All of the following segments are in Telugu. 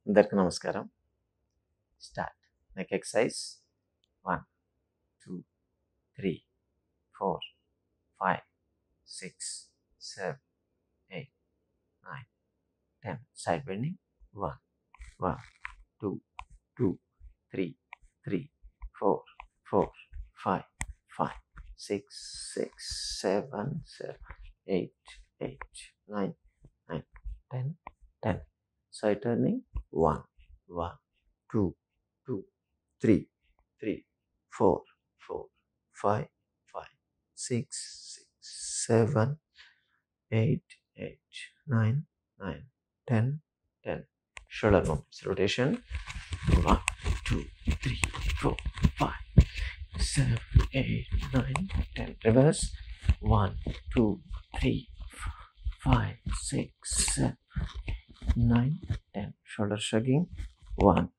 అందరికీ నమస్కారం. Start. Neck exercise 1, 2, 3, 4, 5, 6, 7, 8, 9, 10. Side bending. 1, 1, 2, 2, 3, 3, 4, 4, 5, 5, 6, 6, 7, 7, 8, 8, 9, 9, 10, 10. Side turning. 1, 1, 2, 2, 3, 3, 4, 4, 5, 5, 6, 6, 7, 8, 8, 9, 9, 10, 10. Shoulder movements. Rotation. 1, 2, 3, 4, 5, 7, 8, 9, 10. Reverse. 1, 2, 3, 5, 6, 7, 9, 10. Shoulder shrugging. 1,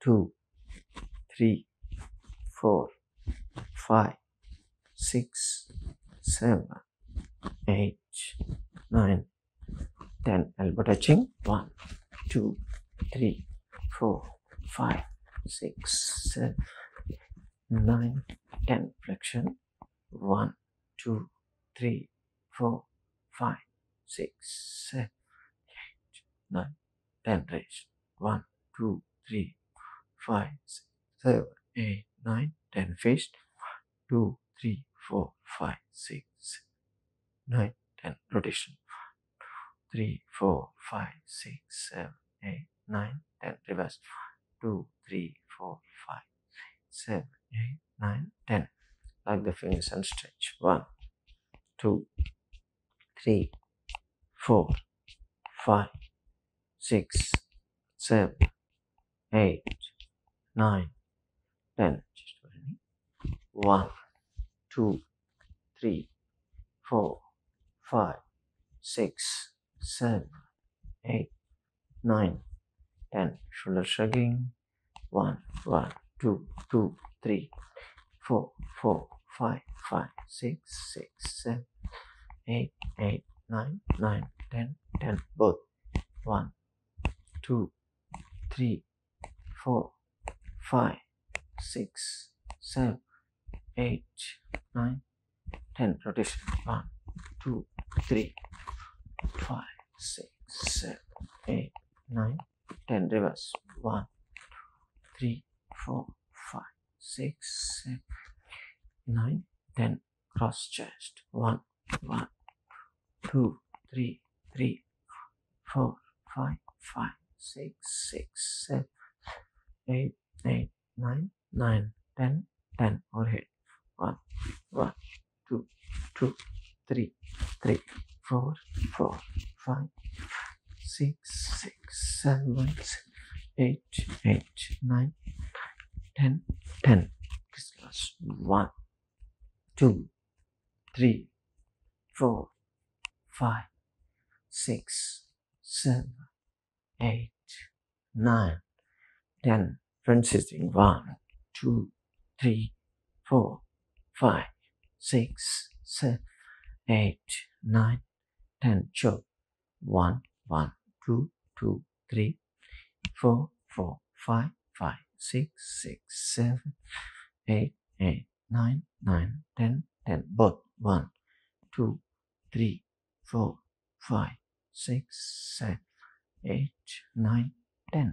2, 3, 4, 5, 6, 7, 8, 9, 10. Elbow touching. 1, 2, 3, 4, 5, 6, 7, 9, 10. Flexion. 1, 2, 3, 4, 5, 6, 7, 8, 9, 10. Raise. 1, 2, 3, 5, 6, 7, 8, 9, 10. Fist. 2, 3, 4, 5, 6, 9, 10. Rotation. 3, 4, 5, 6, 7, 8, 9, 10. Reverse. 2, 3, 4, 5, 7, 8, 9, 10. Like the fingers and stretch. 1, 2, 3, 4, 5, 6, 7, 8, 9, 10. 1, 2, 3, 4, 5, 6, 7, 8, 9, 10. Shoulder shrugging. 1, 1, 2, 2, 3, 4, 4, 5, 5, 6, 6, 7, 8, 8, 9, 9, 10, 10. Both. 1, 2, 3, 4, 5, 6, 7, 8, 9, 10. Rotation. 1, 2, 3, 5, 6, 7, 8, 9, 10. Reverse. 1, 3, 4, 5, 6, 7, 9, 10. Cross chest. 1, 1, 2, 3, 3, 4, 5, 5, 6, 6, 7, 8, 8, 9, 9, 10, 10. Overhead. 1, 1, 2, 2, 3, 3, 4, 4, 5, 6, 6, 7, 8, 8, 9, 10, 10. Crisscross. 1, 2, 3, 4, 5, 6, 7, 8, 9, 10. Front sitting. 1, 2, 3, 4, 5, 6, 7, 8, 9, 10. Choke. 1, 1, 2, 2, 3, 4, 4, 5, 5, 6, 6, 7, 8, 8, 9, 9, 10, 10. Both. 1, 2, 3, 4, 5, 6, 7, 8, 9, 10.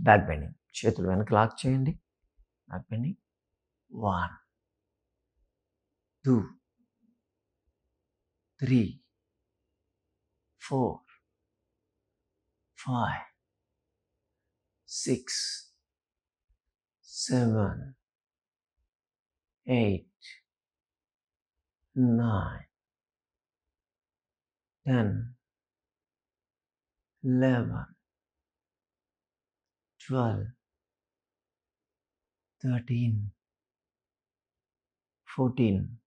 Back bending. చేతులు వెనక లాక్ చేయండి. Back bending. 1, 2, 3, 4, 5, 6, 7, 8, 9, 10, 11, 12, 13, 14,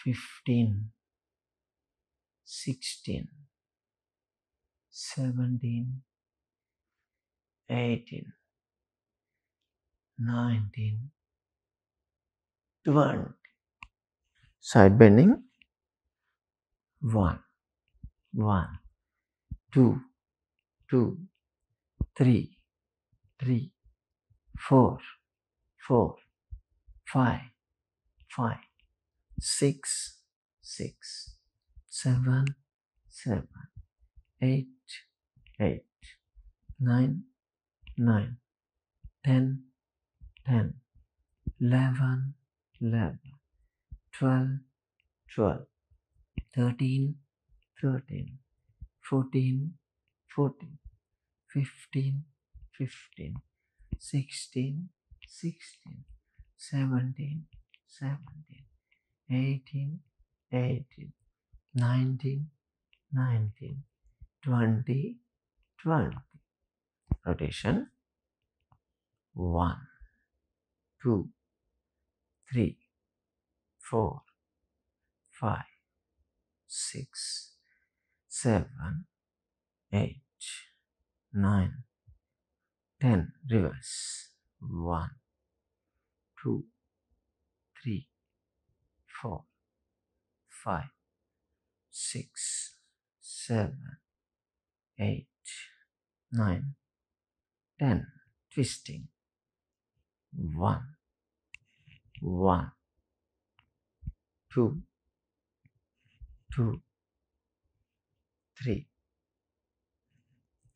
15, 16, 17, 18, 19, 20. Side bending. 1, 1, 2, 2, 3, 3, 4, 4, 5, 5, 6, 6, 7, 7, 8, 8, 9, 9, 10, 10, 11, 11, 12, 12, 13, 13, 14, 14, 15, 15, 16, 16, 17, 17, 18, 18, 19, 19, 20, 20. Rotation 1, 2, 3, 4, 5, 6, 7, 8, 9, 10. Reverse 1, 2, 3, 4, 5, 6, 7, 8, 9, 10. Twisting 1, 1, 2, 2, 3,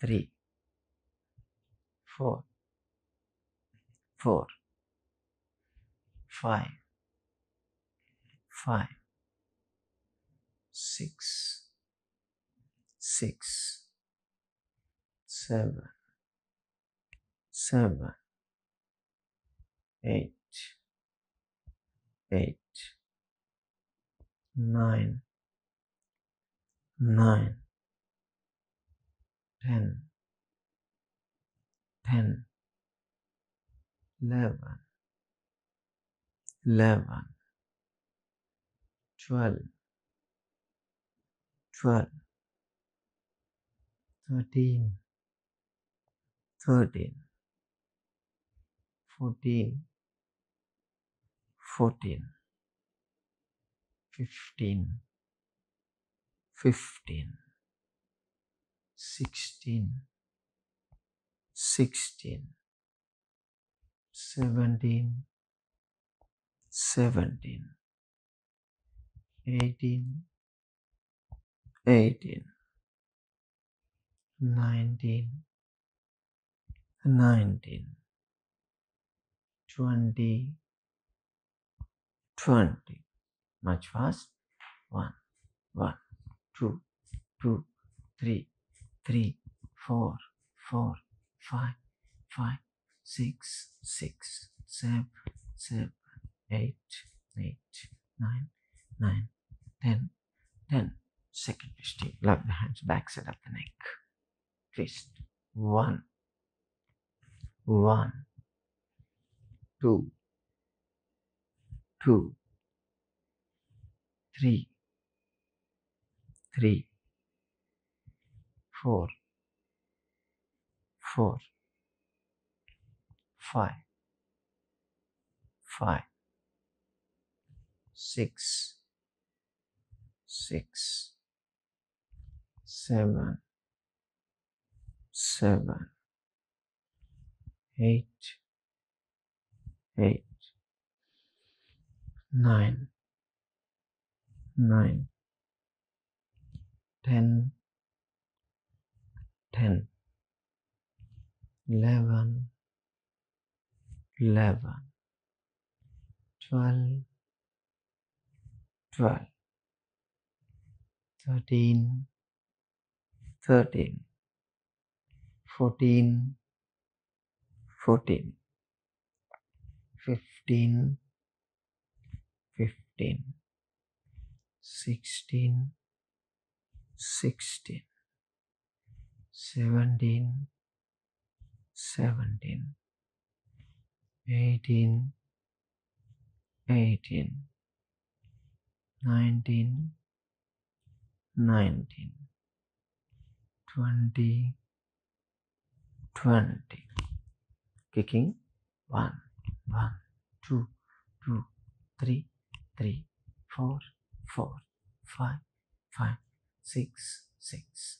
3, 4, 4, 5, 5, 6, 6, 7, 7, 8, 8, 9, 9, 10, 10, 11, 11, 12, 12, 13, 13, 14, 14, 15, 15, 16, 16, 17, 17, 18, 18, 19, 19, 20, 20. Much fast. 1, 1, 2, 2, 3, 3, 4, 4, 5, 5, 6, 6, 7, 7, 8, 8, 9, 9, 10, 10. Second twisting. Lock the hands back side of the neck. Twist. 1, 1, 2, 2, 3, 3, 4, 4, 5, 5, 6, 6, 7, 7, 8, 8, 9, 9, 10, 10, 11, 11, 12, 12, 13, 13, 14, 14, 15, 15, 16, 16, 17, 17, 18, 18, 19, 19, 20, 20. Kicking 1, 1, 2, 2, 3, 3, 4, 4, 5, 5, 6, 6,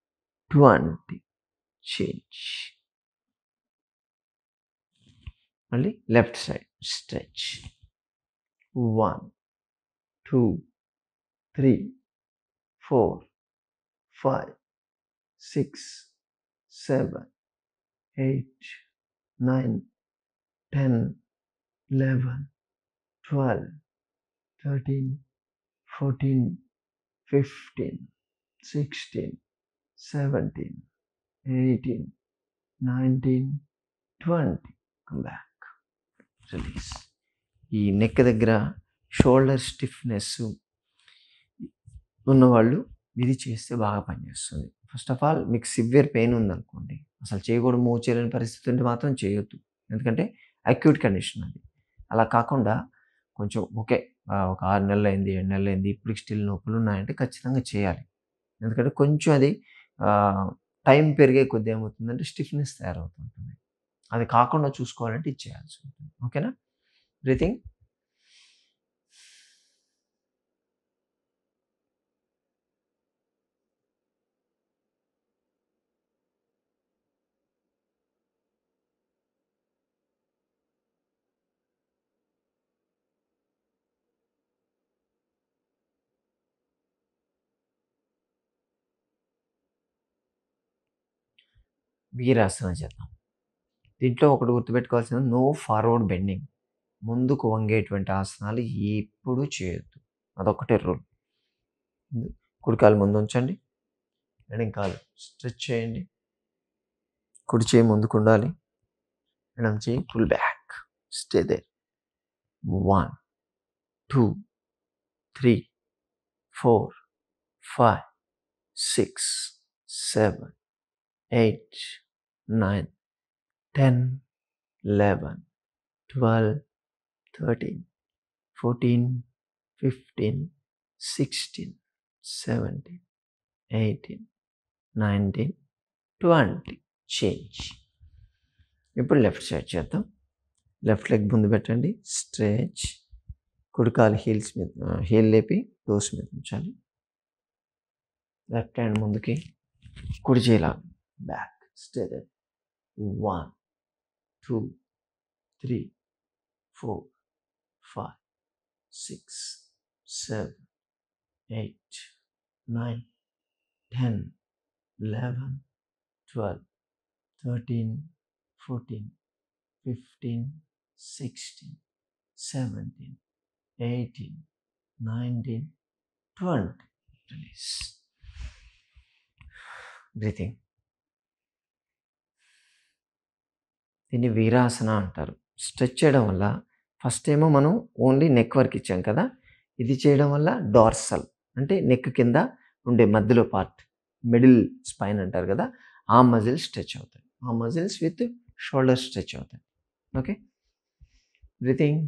20. Change. Only left side. Stretch. 1, 2, 3, 4, 5, 6, 7, 8, 9, 10, 11, 12, 13, 14, 15, 16, 17, 18, 19, 20. Come back. Release. ఈ నెక్ దగ్గర షోల్డర్ స్టిఫ్నెస్ ఉన్నవాళ్ళు ఇది చేస్తే బాగా పనిచేస్తుంది. ఫస్ట్ ఆఫ్ ఆల్ మీకు సివియర్ పెయిన్ ఉందనుకోండి, అసలు చేయకూడదు, మూవ్ చేయలేని పరిస్థితి ఉంటే మాత్రం చేయొద్దు. ఎందుకంటే అక్యూట్ కండిషన్ అది. అలా కాకుండా కొంచెం ఓకే, ఒక 6 నెలలు అయింది, 7 నెలలు అయింది, ఇప్పుడు స్టిల్ నొప్పులు ఉన్నాయంటే ఖచ్చితంగా చేయాలి. ఎందుకంటే కొంచెం అది టైం పెరిగే కొద్ది ఏమవుతుందంటే స్టిఫ్నెస్ తయారవుతుంటుంది. అది కాకుండా చూసుకోవాలంటే ఇది చేయాల్సి ఉంటుంది. ఓకేనా? బ్రీతింగ్. వీరాసనం చేద్దాం. దీంట్లో ఒకటి గుర్తుపెట్టుకోవాల్సింది, నో ఫార్వర్డ్ బెండింగ్. ముందుకు వంగేటువంటి ఆసనాలు ఎప్పుడు చేయొద్దు. అదొక్కటే రూల్. కుడి కాలు ముందు ఉంచండి, ఎడం కాలు స్ట్రెచ్ చేయండి, కుడి చేయి ముందుకు ఉండాలి, ఎడం చేయి pull back, stay there. 1, 2, 3, 4, 5, 6, 7, 8, 9, 10, 11, 12, 13, 14, 15, 16, 17, 18, 19, 20. Change. ఇప్పుడు లెఫ్ట్ సైడ్ చేద్దాం. లెఫ్ట్ లెగ్ ముందు పెట్టండి, స్ట్రెచ్. కుడికాలు హీల్స్ మీద, హీల్ లేపి టోస్ మీద ఉంచాలి. లెఫ్ట్ హ్యాండ్ ముందుకి, కుడి చేయిలా back, stay there. 1, 2, 3, 4, 5, 6, 7, 8, 9, 10, 11, 12, 13, 14, 15, 16, 17, 18, 19, 20. Release. Breathing. దీన్ని వీరాసన అంటారు. స్ట్రెచ్ చేయడం వల్ల ఫస్ట్ ఏమో మనం ఓన్లీ నెక్ వరకు ఇచ్చాం కదా, ఇది చేయడం వల్ల డార్సల్ అంటే నెక్ కింద ఉండే మధ్యలో పార్ట్, మిడిల్ స్పైన్ అంటారు కదా, ఆ మజిల్స్ స్ట్రెచ్ అవుతాయి. ఆ మజిల్స్ విత్ షోల్డర్ స్ట్రెచ్ అవుతాయి. Okay, breathing.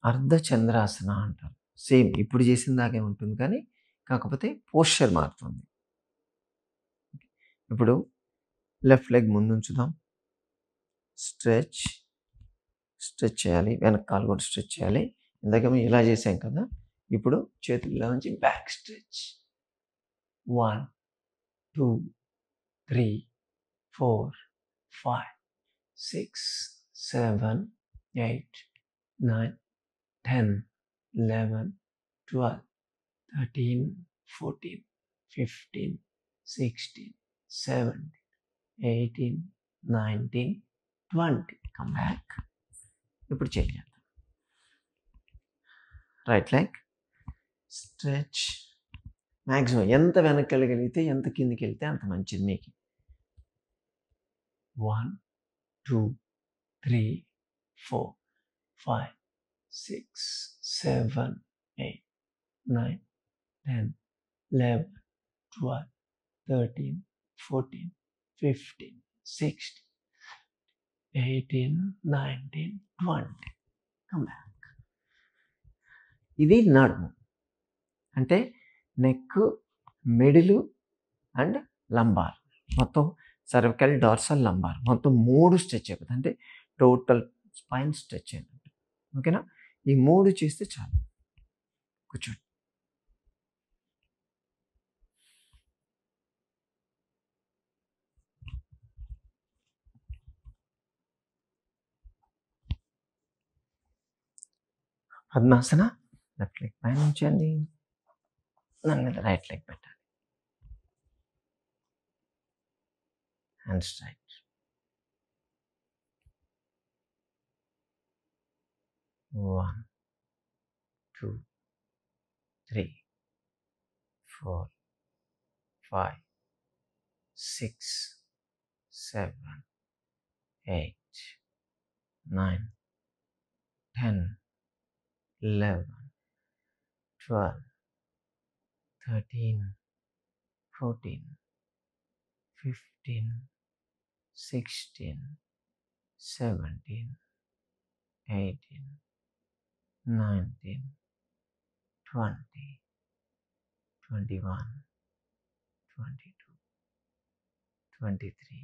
అర్ధచంద్రాసన అంటారు. సేమ్ ఇప్పుడు చేసిన దాకే ఉంటుంది, కానీ కాకపోతే పోస్చర్ మారుతుంది. ఇప్పుడు లెఫ్ట్ లెగ్ ముందు ఉంచుదాం, స్ట్రెచ్ చేయాలి, వెనక కాలు కూడా స్ట్రెచ్ చేయాలి. ఇందాకేమో ఇలా చేసాం కదా, ఇప్పుడు చేతులు ఇలా నుంచి బ్యాక్ స్ట్రెచ్. 1, 2, 3, 4, 5, 6, 7, 8, 9, 10, 11, 12, 13, 14, 15, 16, 17, 18, 19, 20. Come back. ఇప్పుడు చేంజ్ చేద్దాం. Right leg stretch. మ్యాక్సిమం ఎంత వెనక్కి వెళ్ళగలిగితే, ఎంత కిందికి వెళ్తే అంత మంచిది మీకు. 1, 2, 3, 4, 5, 6, 7, 8, 9, 10, 11, 12, 13, 14, 15, 16, 18, 19, 20. Come back. ఇది నడుము. అంటే నెక్, మిడిలు అండ్ లంబార్. మొత్తం సర్వికల్, డార్సల్, లంబార్ మొత్తం 3 స్ట్రెచ్ అయిపోతుంది. అంటే టోటల్ స్పైన్ స్ట్రెచ్ అయినట్టు. ఓకేనా? ఈ 3 చేస్తే చాలు. కూర్చోండి. పద్మాసన. లెఫ్ట్ లెగ్ పైన ఉంచండి. దాని మీద రైట్ లెగ్ పెట్టాలి. Hand straight. One, 2, 3, 4, 5, 6, 7, 8, 9, 10, 11, 12, 13, 14, 15, 16, 17, 18, 19, 20, 21, 22, 23,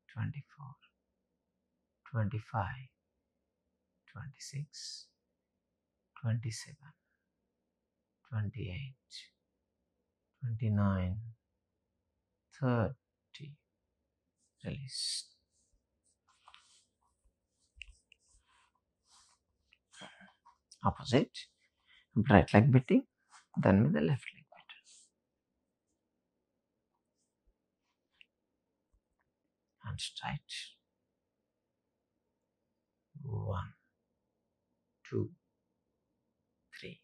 24, 25, 26, 27, 28, 29, 30. Release. Opposite. Right leg beating. Then with the left leg beating. And straight. 1, 2, 3,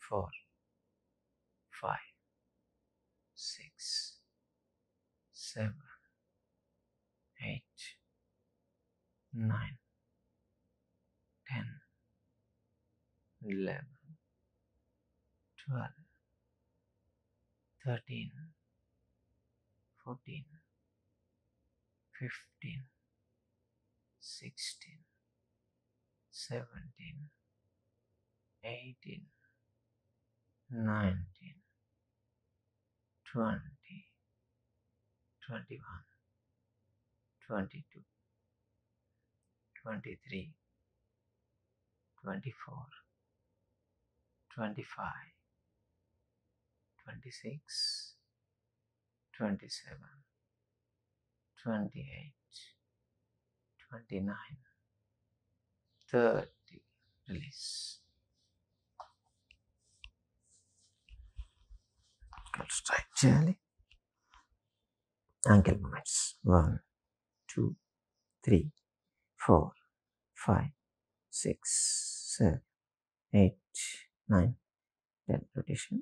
4, 5, 6, 7, 8, 9, 10, 11, 12, 13, 14, 15, 16, 17, 18, 19, 20, 21, 22, 23, 24, 25, 26, 27, 28, 29, 30. Release. Straight చేయాలి. Ankle movements. 1, 2, 3, 4, 5, 6, 7, 8, 9, 10. Rotation.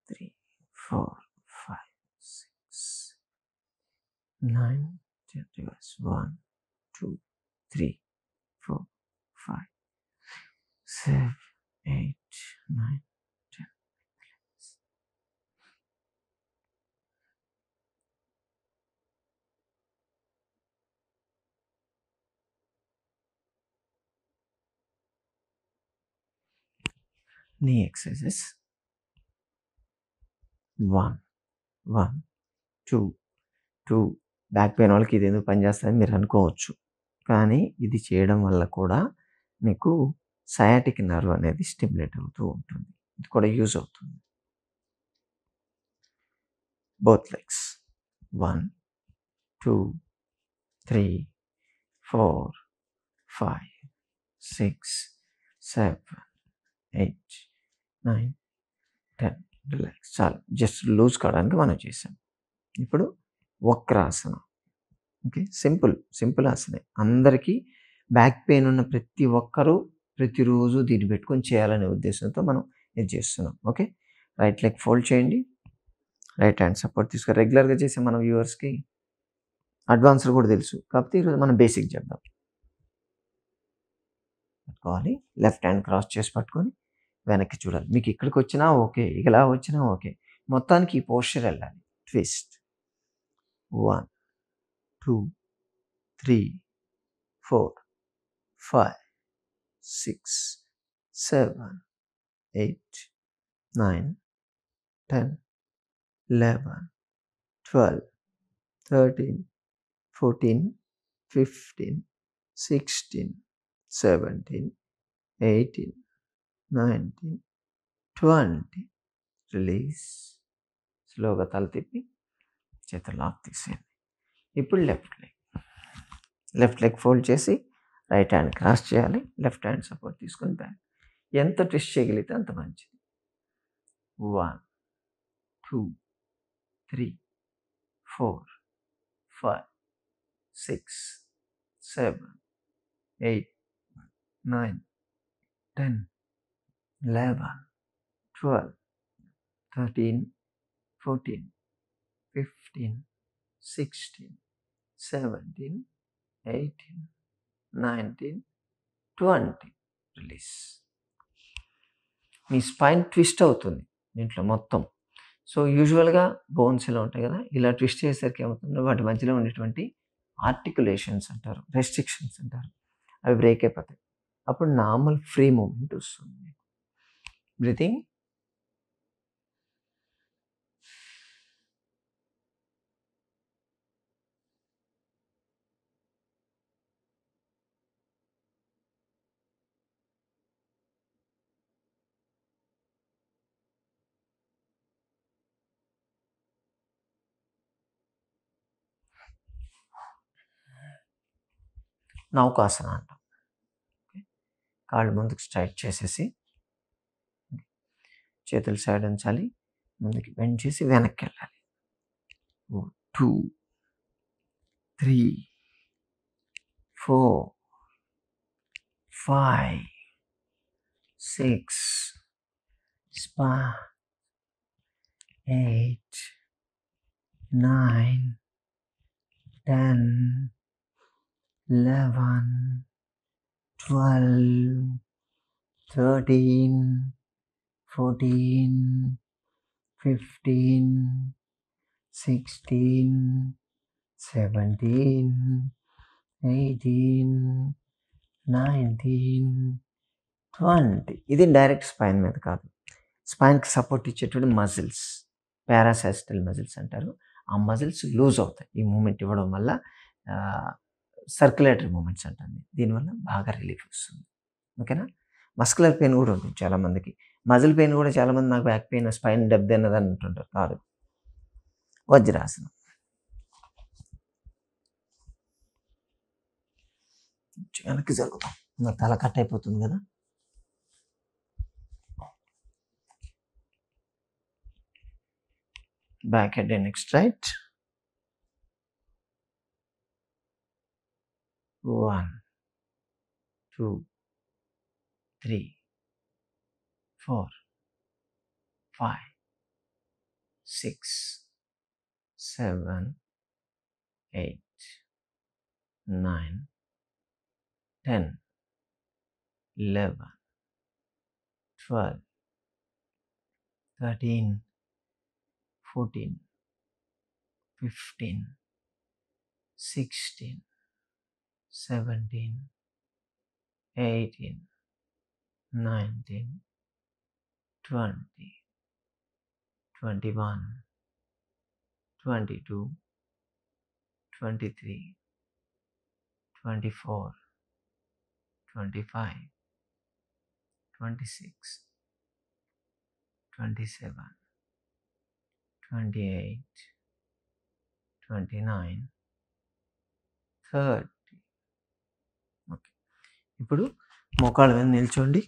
3, 4, 5, 6, 9, 10. Reverse. 1, 2, 3, 4, 5, 7, 8, 9, 10. Knee exercises. 1, 1, 2, 2. Back pain వాళ్ళకి ఇది ఎందుకు పనిచేస్తుందని మీరు అనుకోవచ్చు. కానీ ఇది చేయడం వల్ల కూడా మీకు సయాటిక్ నర్వ్ అనేది స్టిమ్యులేట్ అవుతూ ఉంటుంది. ఇది కూడా యూజ్ అవుతుంది. Both legs. 1, 2, 3, 4, 5, 6, 7, 8, 9, 10. రిలాక్స్. చాలు. జస్ట్ లూజ్ కావడానికి మనం చేసాం. ఇప్పుడు వక్రాసనం. Okay, simple ఆసనే. అందరికీ బ్యాక్ పెయిన్ ఉన్న ప్రతి ఒక్కరూ ప్రతిరోజు దీన్ని పెట్టుకొని చేయాలనే ఉద్దేశంతో మనం ఇది చేస్తున్నాం. ఓకే, రైట్ లెగ్ ఫోల్డ్ చేయండి. రైట్ హ్యాండ్ సపోర్ట్ తీసుకొని రెగ్యులర్గా చేసే మన వ్యూవర్స్కి అడ్వాన్స్డ్ కూడా తెలుసు, కాకపోతే ఈరోజు మనం బేసిక్ చెప్దాం. పట్టుకోవాలి. లెఫ్ట్ హ్యాండ్ క్రాస్ చేసి పట్టుకొని వెనక్కి చూడాలి. మీకు ఇక్కడికి వచ్చినా ఓకే, ఇలా వచ్చినా ఓకే, మొత్తానికి ఈ పోస్చర్ వెళ్ళాలి. ట్విస్ట్. 1, 2, 3, 4, 5, 6, 7, 8, 9, 10, 11, 12, 13, 14, 15, 16, 17, 18, 19, 20. రిలీజ్. స్లోగా తల తిప్పి చేతులు లాక్ తీసేయండి. ఇప్పుడు లెఫ్ట్ లెగ్ ఫోల్డ్ చేసి రైట్ హ్యాండ్ క్రాస్ చేయాలి. లెఫ్ట్ హ్యాండ్ సపోర్ట్ తీసుకొని బ్యాక్. ఎంత ట్విస్ట్ చేయగలిగితే అంత మంచిది. 1, 2, 3, 4, 5, 6, 7, 8, 9, 10, 11, 12, 13, 14, 15, 16, 17, 18, 19, 20. రిలీజ్. మీ స్పైన్ ట్విస్ట్ అవుతుంది దీంట్లో మొత్తం. సో యూజువల్గా బోన్స్ ఇలా ఉంటాయి కదా, ఇలా ట్విస్ట్ చేసేసరికి ఏమవుతుందో వాటి మధ్యలో ఉండేటువంటి ఆర్టికులేషన్స్ అంటారు, రెస్ట్రిక్షన్స్ అంటారు, అవి బ్రేక్ అయిపోతాయి. అప్పుడు నార్మల్ ఫ్రీ మూమెంట్ వస్తుంది. బ్రీతింగ్. నౌకాసన అంటాం. కాళ్ళు ముందుకు స్ట్రైట్ చేసేసి చేతులు సైడ్ ఉంచాలి. ముందుకి బెండ్ చేసి వెనక్కి వెళ్ళాలి. 2, 3, 4, 5, 6, 8, 9, 10, 11, 12, 13, 14, 15, 16, 17, 18, 19, 20. ఇది డైరెక్ట్ స్పైన్ మీద కాదు. స్పైన్కి సపోర్ట్ ఇచ్చేటువంటి మజిల్స్, పారాసైస్టల్ మజిల్స్ అంటారు. ఆ మజిల్స్ లూజ్ అవుతాయి ఈ మూమెంట్ ఇవ్వడం వల్ల. సర్క్యులేటరీ మూమెంట్స్ అంటుంది. దీనివల్ల బాగా రిలీఫ్ వస్తుంది. ఓకేనా. మస్కులర్ పెయిన్ కూడా ఉంటుంది చాలామందికి. మజిల్ పెయిన్ కూడా చాలామంది నాకు బ్యాక్ పెయిన్, స్పైన్ దెబ్బ అన్నదని అంటుంటారు. కాదు, వజ్రాసనం. వెనక్కి జరుగుతాం. నా తల కట్ అయిపోతుంది కదా. Back head and neck straight. 1, 2, 3, 4, 5, 6, 7, 8, 9, 10, 11, 12, 13, 14, 15, 16, 17, 18, 19, 20, 21, 22, 23, 24, 25, 26, 27, 28, 29, 30. Okay. ఇప్పుడు మోకాళ్ళ మీద నిల్చోండి.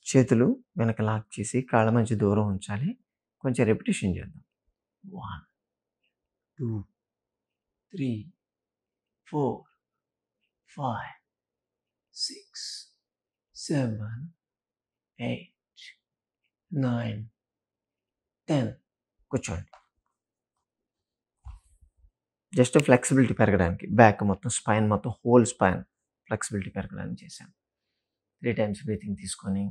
చేతులు వెనక లాక్ చేసి కాళ్ళ మధ్య దూరం ఉంచాలి. కొంచెం రెపిటేషన్ చేద్దాం. 1, 2, 3, 4, 5, 6, 7, 8, 9, 10. కూర్చోండి. జస్ట్ ఫ్లెక్సిబిలిటీ పెరగడానికి, బ్యాక్ మొత్తం, స్పైన్ మొత్తం, హోల్ స్పైన్ ఫ్లెక్సిబిలిటీ పెరగడానికి చేశాను. 3 times బ్రీతింగ్ తీసుకొని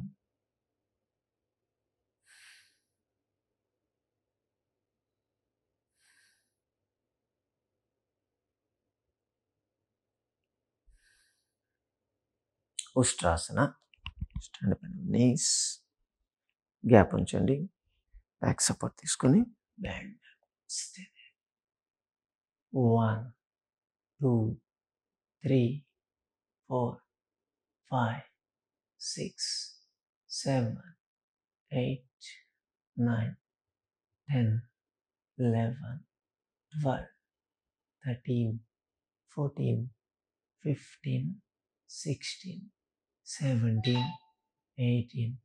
ఉష్ట్రాసన. స్టాండ్ పైన నీస్, గ్యాప్ ఉంచండి, బ్యాక్ సపోర్ట్ తీసుకొని bend. Stay. 1 2 3 4 5 6 7 8 9 10 11 12 13 14 15 16 17 18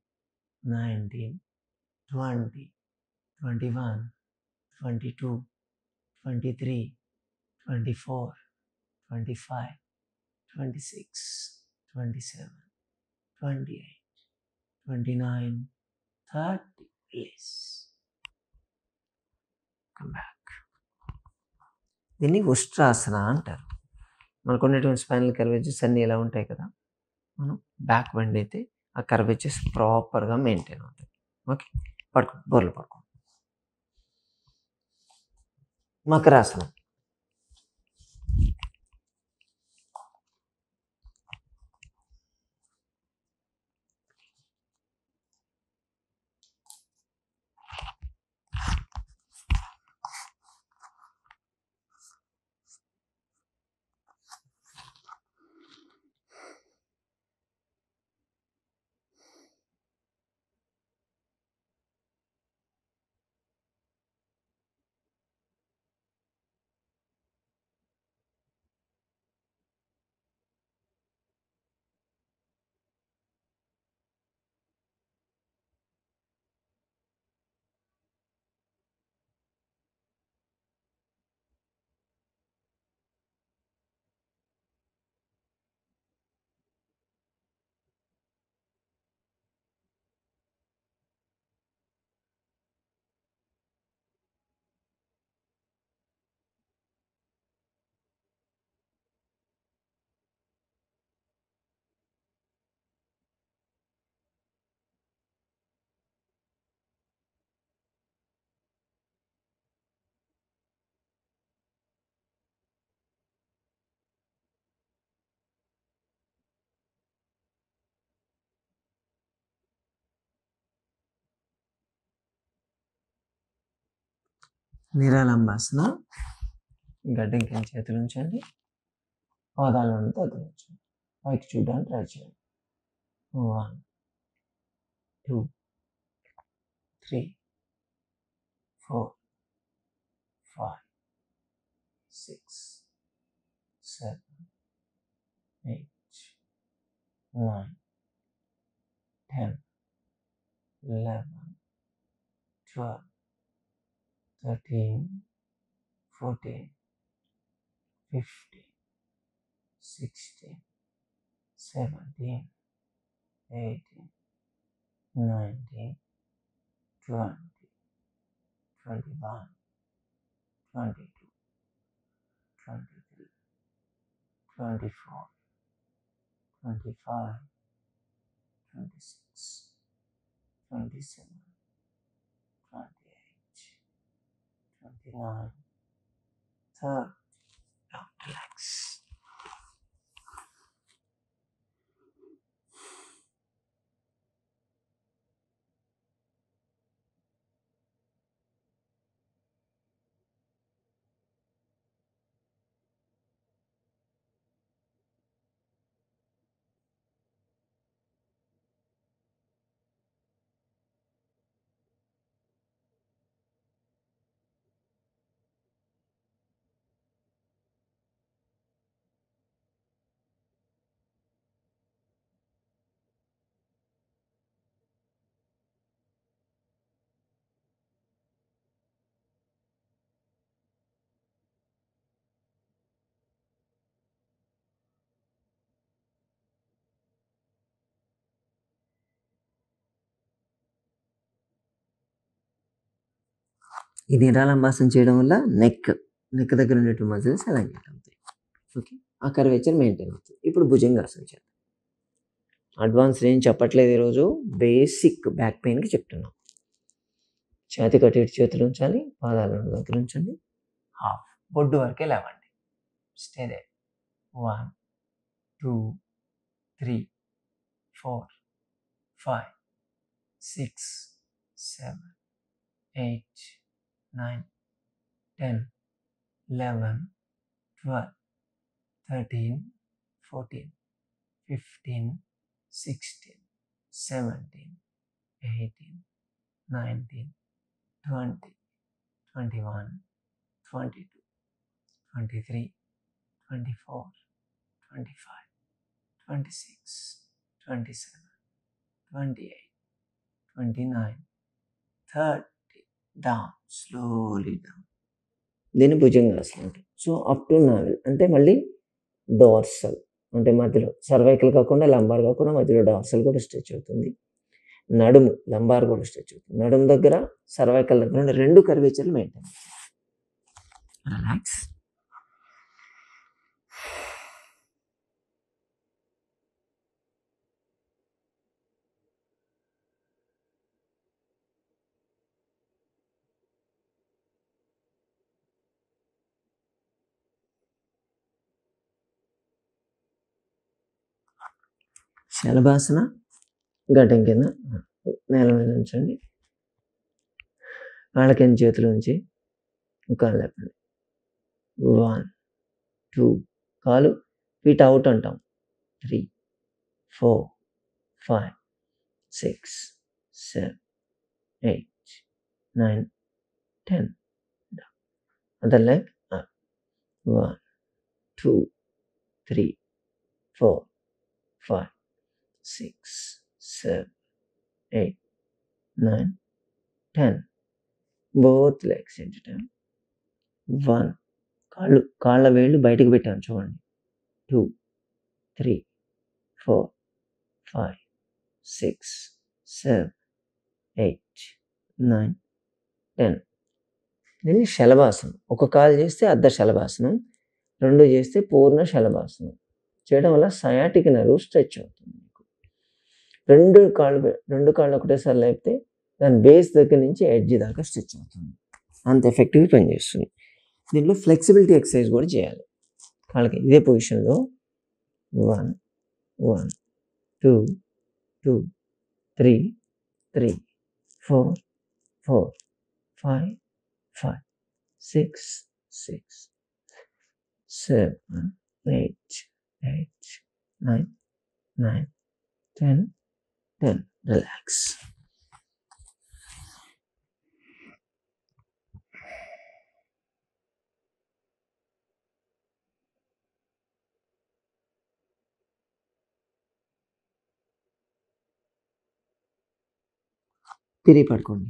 19 20 21 22 23 24 25 26 27 28 29 30. Release. Come back. దీన్ని ఉష్ట్రాసన అంటారు. మనకు ఉన్నటువంటి స్పైనల్ కర్వేచర్స్ అన్నీ ఎలా ఉంటాయి కదా, మనం బ్యాక్ బెండ్ అయితే ఆ కర్వేచర్స్ ప్రాపర్గా మెయింటైన్ అవుతాయి. ఓకే, పడుకో, బోర్లు పడుకో. మకరాసనం. నిరాలంబాసన. గడ్డం కింద చేతులు ఉంచండి, పాదాలను తగ్గించండి, పైకి చూడడానికి ట్రై చేయండి. 1 2 3 4 5 6 7 8 9 10 11 12 13 14 15 16 17 18 19 20 21 22 23 24 25 26 27 28 29 30. Now relax. ఈ నిరాలంబాసన చేయడం వల్ల నెక్ దగ్గర ఉన్నటువంటి మజిల్స్ అలాంటి అవుతాయి. ఓకే, ఆ కర్వేచర్ మెయింటైన్ అవుతుంది. ఇప్పుడు భుజంగాసన చేద్దాం. అడ్వాన్స్ ఏం చెప్పట్లేదు ఈరోజు, బేసిక్ బ్యాక్ పెయిన్కి చెప్తున్నాం. ఛాతి కట్టి చేతులు ఉంచాలి, పాదాలను దగ్గర ఉంచండి, హాఫ్ బొడ్డు వరకే లేవండి. Stay they. 1 2 3 4, 5, 6, 7, 8, 9, 10, 11, 12, 13, 14, 15, 16, 17, 18, 19, 20, 21, 22, 23, 24, 25, 26, 27, 28, 29, 30. Down, slowly down. దీన్ని భుజంగాసనం అంటారు. సో అప్ టు నావెల్ అంటే మళ్ళీ డోర్సల్ అంటే మధ్యలో సర్వైకల్ కాకుండా లంబార్ కాకుండా మధ్యలో డార్సల్ కూడా స్ట్రెచ్ అవుతుంది. నడుము లంబార్ కూడా స్ట్రెచ్ అవుతుంది. నడుము దగ్గర సర్వైకల్ దగ్గర ఉండే 2 కర్వేచర్లు మెయింటైన్. రిలాక్స్. శలభాసన గడ్డం కింద నేల మీద ఉంచండి. కాళ్ళ కింద చేతులు ఉంచి కాళ్ళు లేపండి. 1, 2 కాలు ఫీట్ అవుట్ అంటాం. 3, 4, 5, 6, 7, 8, 9, 10. Other leg up. 1, 2, 3, 4, 5, 6, 7, 8, 9, 10. Both legs into time. 1 కాళ్ళ వేళ్ళు బయటకు పెట్టాను చూడండి. 2, 3, 4, 5, 6, 7, 8, 9, 10. దీన్ని శలభాసనం. ఒక కాలు చేస్తే అర్ధ శలభాసనం, 2 చేస్తే పూర్ణ శలభాసనం. చేయడం వల్ల సయాటిక్ నర్వ్ స్ట్రెచ్ అవుతుంది. మీకు 2 కాళ్ళు ఒకటేసారి లేపితే దాని బేస్ దగ్గర నుంచి ఎడ్జ్ దాకా స్ట్రెచ్ అవుతుంది. అంత ఎఫెక్టివ్గా పనిచేస్తుంది. దీంట్లో ఫ్లెక్సిబిలిటీ ఎక్సర్సైజ్ కూడా చేయాలి. కాళ్ళకి ఇదే పొజిషన్లో 1, 1, 2, 2, 3, 3, 4, 4, 5, 5, 6, 6, 7, 8, 8, 9, 9, 10, 10. Relax. తిరిగి పడుకోండి.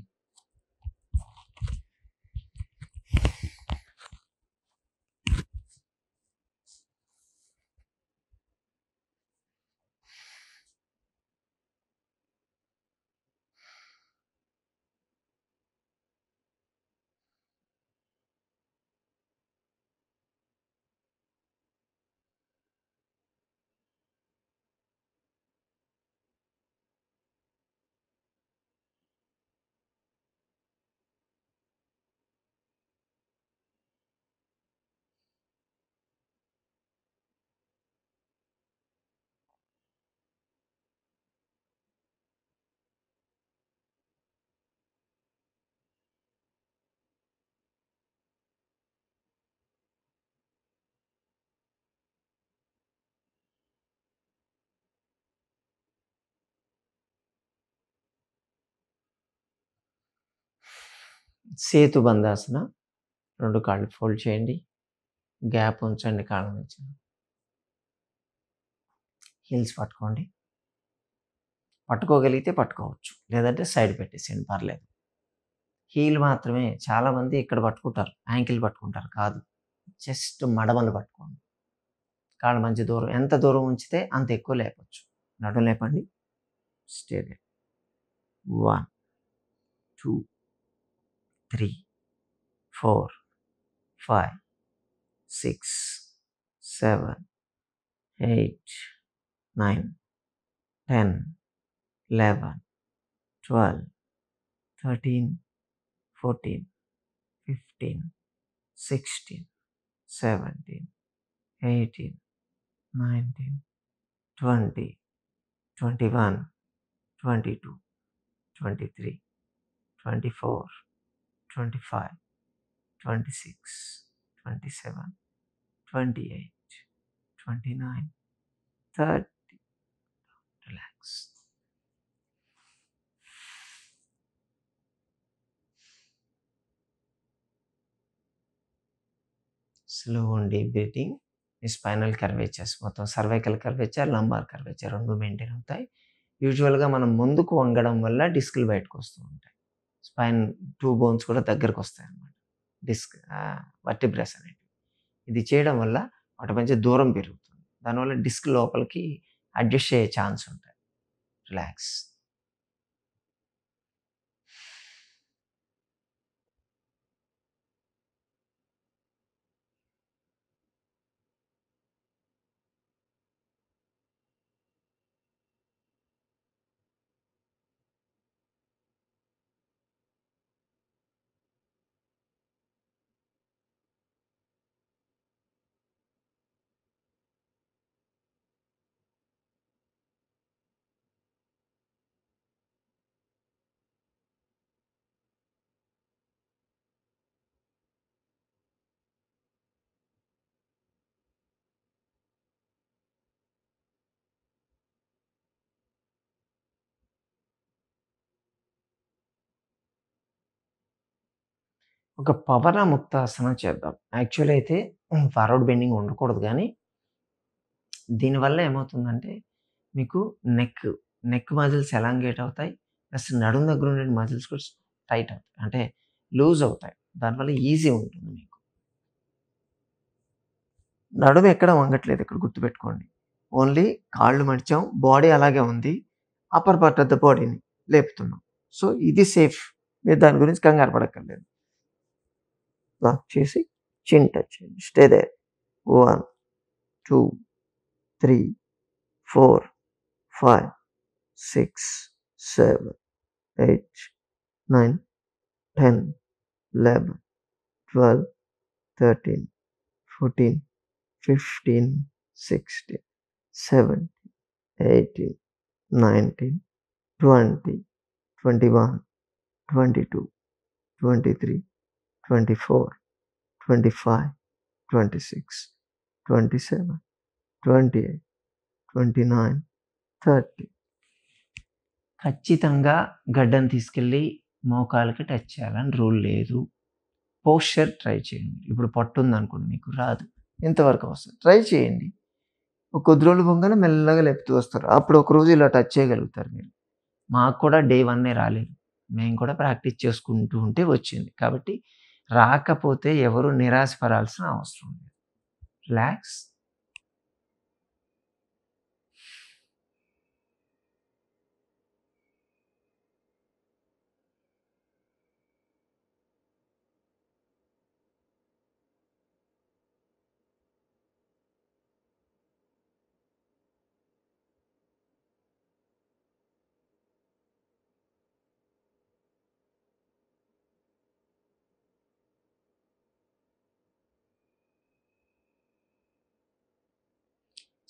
సేతు బంధాసన. 2 కాళ్ళు ఫోల్డ్ చేయండి. గ్యాప్ ఉంచండి కాళ్ళ మధ్య. హీల్స్ పట్టుకోండి. పట్టుకోగలిగితే పట్టుకోవచ్చు, లేదంటే సైడ్ పెట్టేసేయండి, పర్లేదు. హీల్ మాత్రమే. చాలామంది ఇక్కడ పట్టుకుంటారు, యాంకిల్ పట్టుకుంటారు. కాదు, జస్ట్ మడమలు పట్టుకోండి. కాళ్ళ మధ్య దూరం ఎంత దూరం ఉంచితే అంత ఎక్కువ లేపచ్చు. నడుము లేపండి. Stay there. 1, 2, 3, 4, 5, 6, 7, 8, 9, 10, 11, 12, 13, 14, 15, 16, 17, 18, 19, 20, 21, 22, 23, 24, 25, 26, 27, 28, 29, 30. Relax. Slow and deep breathing. ఈ స్పైనల్ కర్వేచర్స్ మొత్తం cervical curvature, lumbar curvature 2 maintain అవుతాయి. యూజువల్గా మనం ముందుకు వంగడం వల్ల డిస్క్లు బయటకు వస్తూ ఉంటాయి. స్పైన్ 2 బోన్స్ కూడా దగ్గరకు వస్తాయి అన్నమాట. డిస్క్ వర్టిబ్రస్ అనేవి. ఇది చేయడం వల్ల వాటి మధ్య దూరం పెరుగుతుంది. దానివల్ల డిస్క్ లోపలికి అడ్జస్ట్ అయ్యే ఛాన్స్ ఉంటాయి. రిలాక్స్. ఒక పవన ముక్తాసనం చేద్దాం. యాక్చువల్ అయితే ఫార్వర్డ్ బెండింగ్ ఉండకూడదు కానీ దీనివల్ల ఏమవుతుందంటే మీకు నెక్ మజిల్స్ ఎలాంగేట్ అవుతాయి. ప్లస్ నడుము దగ్గర ఉండే మజిల్స్ కూడా టైట్ అవుతాయి. అంటే లూజ్ అవుతాయి. దానివల్ల ఈజీ ఉంటుంది మీకు. నడుము ఎక్కడ వంగట్లేదు ఇక్కడ గుర్తుపెట్టుకోండి. ఓన్లీ కాళ్ళు మడిచాం, బాడీ అలాగే ఉంది. అప్పర్ పార్ట్ ఆఫ్ ద బాడీని లేపుతున్నాం. సో ఇది సేఫ్. మీరు దాని గురించి కంగారు పడక్కర్లేదు. లాక్ చేసి చిన్ టచ్ చేయండి. Stay there. 1, 2, 3, 4, 5, 6, 7, 8, 9, 10, 11, 12, 13, 14, 15, 16, 17, 18, 19, 20, 21, 22, 23, 24, 25, 26, 27, 28, 29, 30. ఖచ్చితంగా గడ్డను తీసుకెళ్ళి మోకాలకి టచ్ చేయాలని రూల్ లేదు. పోస్చర్ ట్రై చేయండి. ఇప్పుడు పట్టుంది అనుకోండి, మీకు రాదు, ఎంతవరకు వస్తుంది ట్రై చేయండి. ఒక కొద్ది రోజులు పొంగనే మెల్లగా లేపుతూ వస్తారు. అప్పుడు ఒక రోజు ఇలా టచ్ చేయగలుగుతారు మీరు. మాకు కూడా డే 1 రాలేదు. మేము కూడా ప్రాక్టీస్ చేసుకుంటూ ఉంటే వచ్చింది. కాబట్టి రాకపోతే ఎవరు నిరాశపడాల్సిన అవసరం లేదు. రిలాక్స్.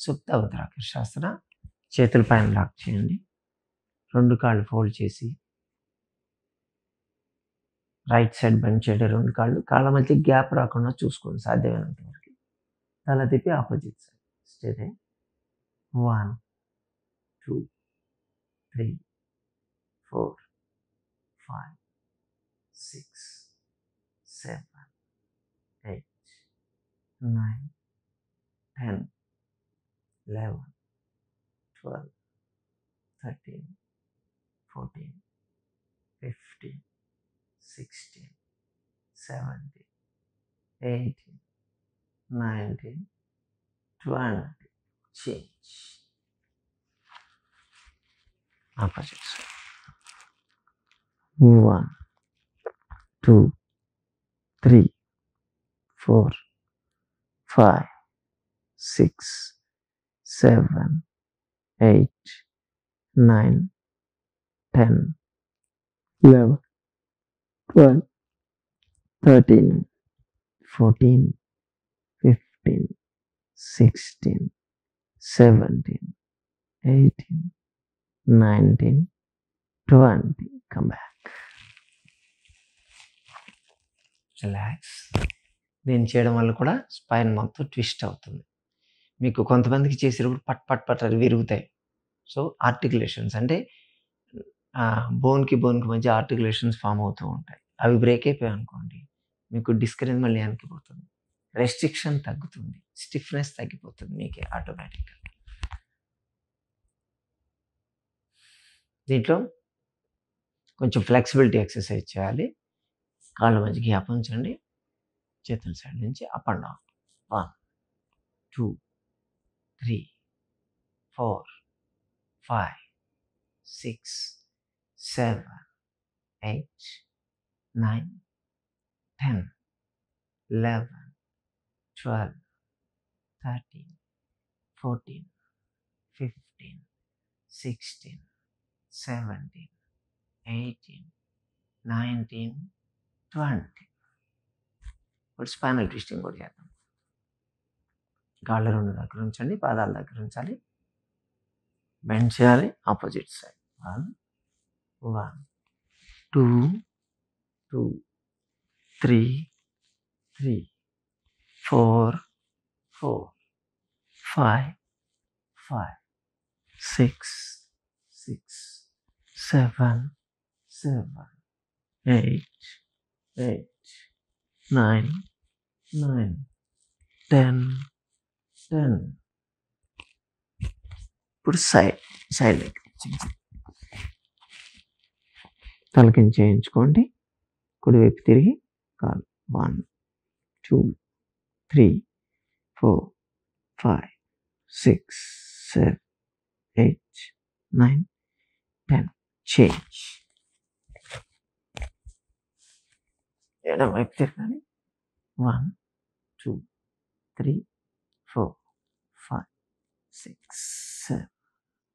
సుప్త ఉత్తరాకర్షాసన. చేతుల పైన లాక్ చేయండి. 2 కాళ్ళు ఫోల్డ్ చేసి రైట్ సైడ్ బెండ్ చేయండి. 2 కాళ్ళ మధ్య గ్యాప్ రాకుండా చూసుకోండి సాధ్యమైనంత వరకు. తల తిప్పి opposite side. Stay there. 1, 2, 3, 4, 5, 6, 7, 8, 9, 10, 11, 12, 13, 14, 15, 16, 17, 18, 19, 20. Change. Opposite side. 1, 2, 3, 4, 5, 6, 7, 8, 9, 10, 11, 12, 13, 14, 15, 16, 17, 18, 19, 20. Come back. Relax. దీన్ని చేయడం వల్ల కూడా స్పైన్ మొత్తం ట్విస్ట్ అవుతుంది. మీకు కొంతమందికి చేసేటప్పుడు పట్ పట్ పట్ అని విరుగుతాయి. సో ఆర్టికులేషన్స్ అంటే బోన్కి మధ్య ఆర్టికులేషన్స్ ఫామ్ అవుతూ ఉంటాయి. అవి బ్రేక్ అయిపోయాయి అనుకోండి, మీకు డిస్క్ అనేది మళ్ళీ వెనక్కిపోతుంది, రెస్ట్రిక్షన్ తగ్గుతుంది, స్టిఫ్నెస్ తగ్గిపోతుంది మీకే ఆటోమేటిక్గా. దీంట్లో కొంచెం ఫ్లెక్సిబిలిటీ ఎక్సర్సైజ్ చేయాలి. కాళ్ళ మధ్య గ్యాప్ ఉంచండి, చేతుల సైడ్ నుంచి అప్ అండ్ డౌన్. 1, 2, 3, 4, 5, 6, 7, 8, 9, 10, 11, 12, 13, 14, 15, 16, 17, 18, 19, 20. ఇప్పుడు స్పైనల్ ట్విస్టింగ్ కూడా చేద్దాం. కాళ్ళ రెండు దగ్గర ఉంచండి, పాదాల దగ్గర ఉంచాలి, బెండ్ చేయాలి ఆపోజిట్ సైడ్. 1, 2, 2, 3, 3, 4, 4, 5, 5, 6, 6, 7, 7, 8, 8, 9, 9, 10, 10. ఇప్పుడు సైడ్ తలకించి చేయించుకోండి. కుడివైపు తిరిగి కాలు. 1, 2, 3, 4, 5, 6, 7, 8, 9, 10. చేంజ్. ఎడమ వైపు తిరగాలి. 1, 2, 3, 4, 5, 6, 7,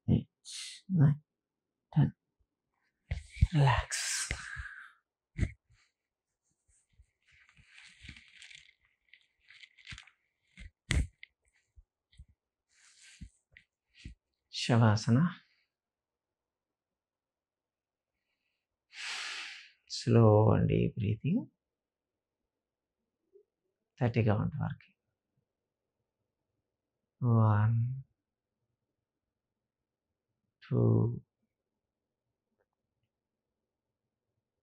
8, 9, 10. రిలాక్స్. శవాసన. స్లో అండి బ్రీతింగ్. 30 కౌంట్ వరకు. 1, 2,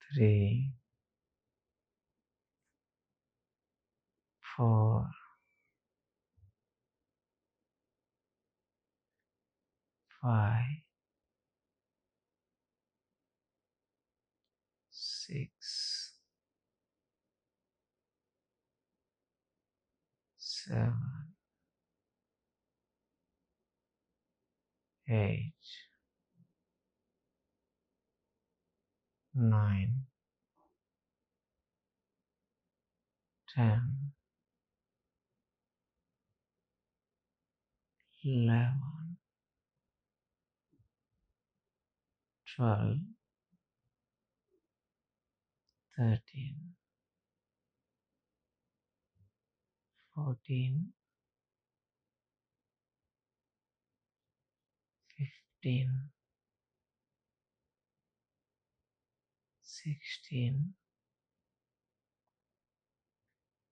3, 4, 5, 6, 7, 8, 9, 10, 11, 12, 13, 14, 15, 16,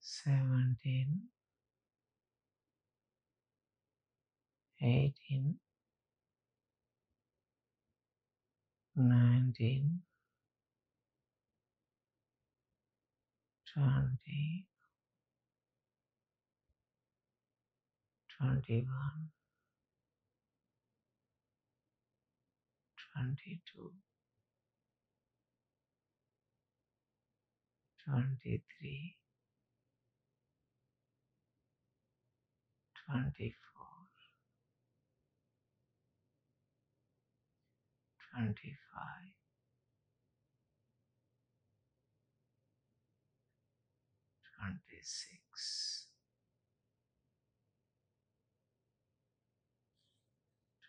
17, 18, 19, 20, 21, 22, 23, 24, 25, 26,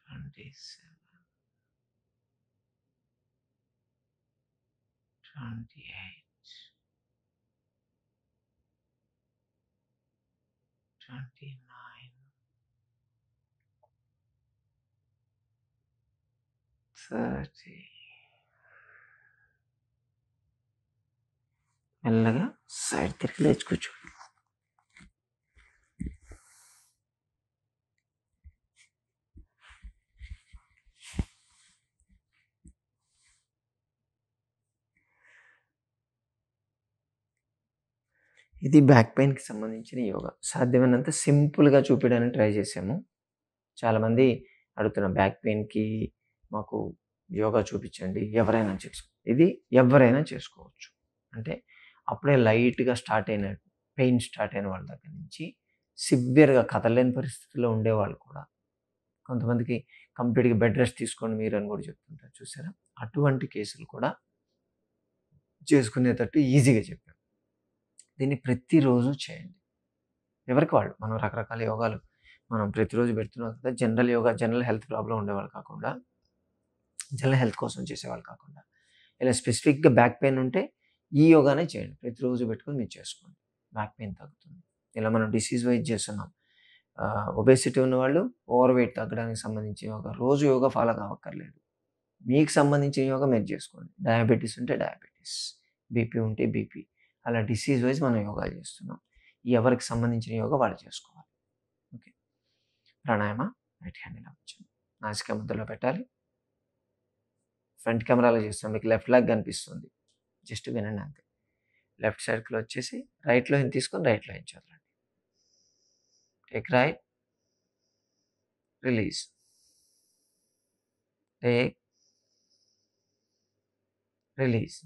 27, 28, 29, 30. 30. మెల్లగా సైడ్ తిరిగి లేచి కూర్చో. ఇది బ్యాక్ పెయిన్కి సంబంధించిన యోగా. సాధ్యమైనంత సింపుల్గా చూపించడానికి ట్రై చేసాము. చాలామంది అడుగుతున్న బ్యాక్ పెయిన్కి మాకు యోగా చూపించండి, ఎవరైనా ఇది ఎవరైనా చేసుకోవచ్చు. అంటే అప్పుడే లైట్గా పెయిన్ స్టార్ట్ అయిన వాళ్ళ దగ్గర నుంచి సివియర్గా కదలలేని పరిస్థితిలో ఉండేవాళ్ళు కూడా, కొంతమందికి కంప్లీట్గా బెడ్ రెస్ట్ తీసుకోండి మీరు అని కూడా చెప్తుంటారు చూసారా, అటువంటి కేసులు కూడా చేసుకునేటట్టు ఈజీగా చెప్పారు. దీన్ని ప్రతిరోజు చేయండి. ఎవరికి వాళ్ళు మనం రకరకాల యోగాలు మనం ప్రతిరోజు పెడుతున్నాం కదా. General yoga, general health problem ఉండేవాళ్ళు కాకుండా, జనరల్ హెల్త్ కోసం చేసేవాళ్ళు కాకుండా, ఇలా స్పెసిఫిక్గా బ్యాక్ పెయిన్ ఉంటే ఈ యోగానే చేయండి. ప్రతిరోజు పెట్టుకొని మీరు చేసుకోండి, బ్యాక్ పెయిన్ తగ్గుతుంది. ఇలా మనం డిసీజ్ వైజ్ చేస్తున్నాం. ఒబేసిటీ ఉన్నవాళ్ళు ఓవర్ వెయిట్ తగ్గడానికి సంబంధించి రోజు యోగా ఫాలో కావక్కర్లేదు. మీకు సంబంధించిన యోగా మీరు చేసుకోండి. డయాబెటీస్ ఉంటే డయాబెటీస్, బీపీ ఉంటే బీపీ, అలా డిసీజ్ వైజ్ మనం యోగాలు చేస్తున్నాం. ఎవరికి సంబంధించిన యోగా వాళ్ళు చేసుకోవాలి. ఓకే. ప్రాణాయామ రైట్ హ్యాండ్ ఇలా వచ్చాను, నాసికా మధ్యలో పెట్టాలి. ఫ్రంట్ కెమెరాలో చేస్తాం, మీకు లెఫ్ట్ లెగ్ కనిపిస్తుంది, జస్ట్ వినండి అంతే. లెఫ్ట్ సైడ్కి వచ్చేసి రైట్లో తీసుకొని రైట్లో చదవండి. Take right, release, take, release,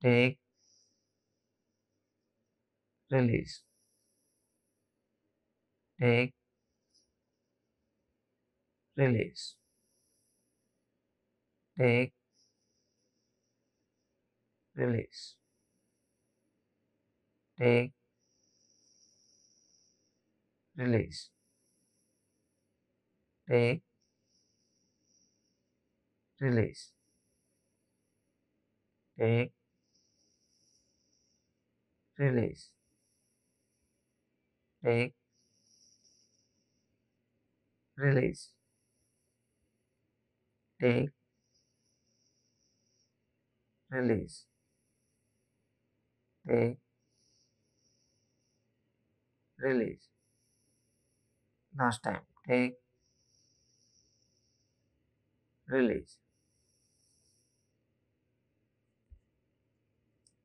take, release, take, release, take, release, take, release, take, release, take, release, take, release, take, release, take, release. Last time. Take, release.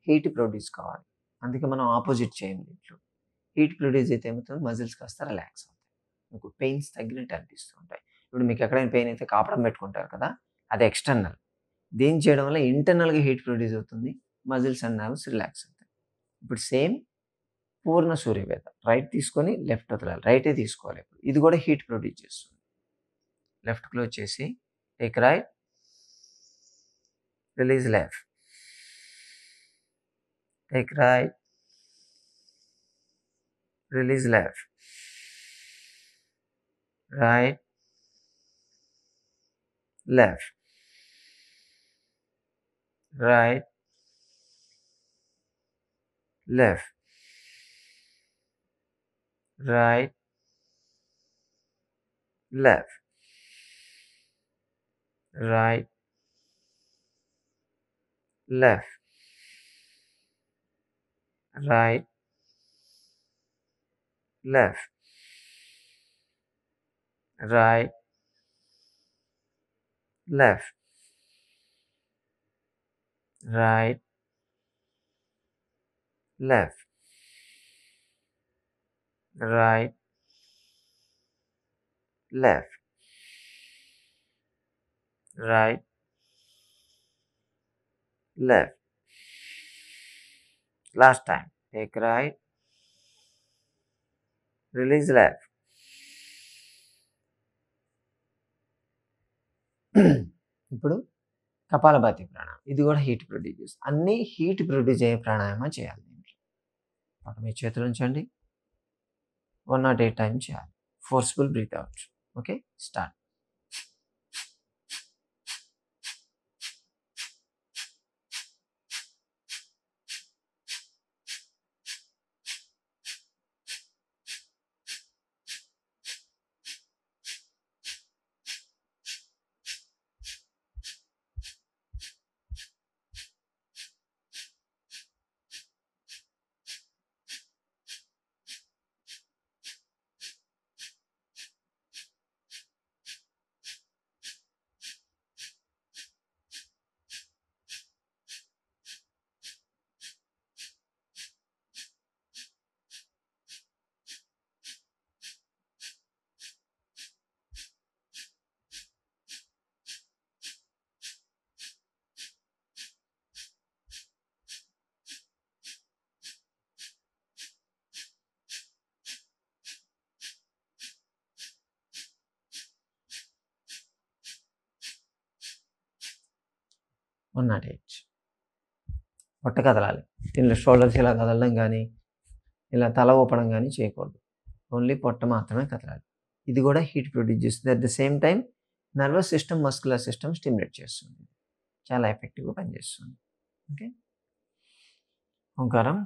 Heat produce కావాలి, అందుకే మనం ఆపోజిట్ చేయండి. దీంట్లో హీట్ ప్రొడ్యూస్ అయితే ఏమవుతుంది, మజిల్స్ కాస్త రిలాక్స్ అవుతాయి, మీకు పెయిన్స్ తగ్గినట్టు అనిపిస్తూ ఉంటాయి. ఇప్పుడు మీకు ఎక్కడైనా పెయిన్ అయితే కాపడం పెట్టుకుంటారు కదా, అది ఎక్స్టర్నల్. దేని చేయడం వల్ల ఇంటర్నల్గా హీట్ ప్రొడ్యూస్ అవుతుంది, మజిల్స్ అండ్ నర్వ్స్ రిలాక్స్ అవుతాయి. ఇప్పుడు సేమ్ పూర్ణ సూర్యవేద, రైట్ తీసుకొని లెఫ్ట్ వదలాలి, రైటే తీసుకోవాలి. ఇది కూడా హీట్ ప్రొడ్యూస్ చేస్తుంది. లెఫ్ట్ క్లోజ్ చేసి take right, release left, take right, release left, right, left, right, left, right, left, right, left, right, left, right, left, right, left, right, left, right, left. Last time. Take right, release left. ఇప్పుడు కపాలభాతి ప్రాణాయామం, ఇది కూడా హీట్ ప్రొడ్యూస్ చేస్తుంది. అన్నీ హీట్ ప్రొడ్యూస్ అయ్యే ప్రాణాయామం చేయాలి. దీంట్లో పాటు మీ చేతులు ఉంచండి, 108 టైమ్స్ చేయాలి. Forceful breath out. Okay, start. 108. పొట్ట కదలాలి. దీనిలో షోల్డర్స్ ఇలా కదలడం కానీ ఇలా తల ఊపడం కానీ చేయకూడదు. ఓన్లీ పొట్ట మాత్రమే కదలాలి. ఇది కూడా హీట్ ప్రొడ్యూస్ చేస్తుంది. At the same time nervous system, muscular system stimulate చేస్తుంది. చాలా ఎఫెక్టివ్గా పనిచేస్తుంది. Okay, Omkaram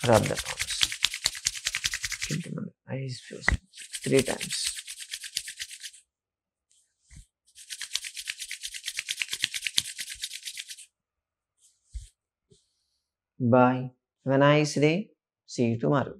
rub the palms. Keep the eyes facing 3 times. Bye. Have a nice day. See you tomorrow.